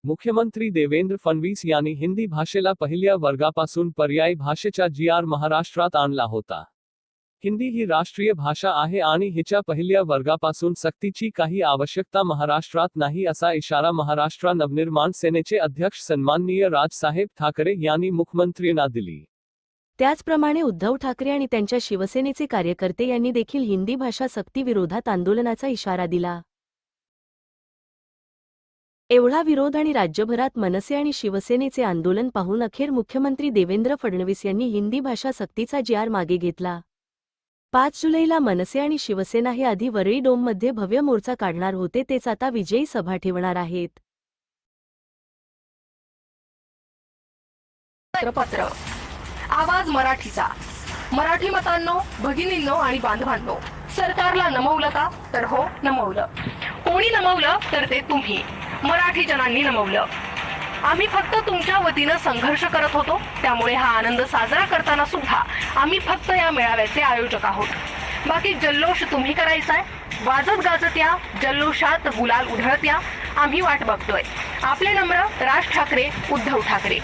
मुख्यमंत्री देवेंद्र फडणवीस यांनी हिंदी भाषेला पहिल्या वर्गापासून पर्यायी भाषेचा जी.आर. महाराष्ट्रात आणला होता. हिंदी ही राष्ट्रीय भाषा आहे आणि हिच्या पहिल्या वर्गापासून सक्तीची काही आवश्यकता महाराष्ट्रात नाही असा इशारा महाराष्ट्र नवनिर्माण सेनेचे अध्यक्ष सन्माननीय राजसाहेब ठाकरे यांनी मुख्यमंत्र्यांना दिली. त्याचप्रमाणे उद्धव ठाकरे आणि त्यांच्या शिवसेनेचे कार्यकर्ते यांनी देखील हिंदी भाषा सक्ती विरोधात आंदोलनाचा इशारा दिला. एवढा विरोध आणि राज्यभरात मनसे आणि शिवसेनेचे आंदोलन पाहून अखेर मुख्यमंत्री देवेंद्र फडणवीस यांनी हिंदी भाषा सक्तीचा जी.आर. मागे घेतला. 5 जुलैला मनसे आणि शिवसेना हे आधी वरळी डोममध्ये भव्य मोर्चा काढणार होते, तेच आता विजयी सभा ठेवणार आहेत. पत्र आवाज मराठीचा. मराठी मतांनो, भगिनींनो आणि बांधवांनो, सरकारला नमवलं का? तर हो, नमवलं. कोणी नमवलं? तर ते तुम्ही मराठी जनांनी नमवलं. आम्ही फक्त तुमच्या वतीनं संघर्ष करत होतो, त्यामुळे हा आनंद साजरा करताना सुद्धा आम्ही फक्त या मेळाव्याचे आयोजक आहोत. बाकी जल्लोष तुम्ही करायचाय. वाजत गाजत या, जल्लोषात गुलाल उधळत या. आम्ही वाट बघतोय. आपले नम्र राज ठाकरे, उद्धव ठाकरे.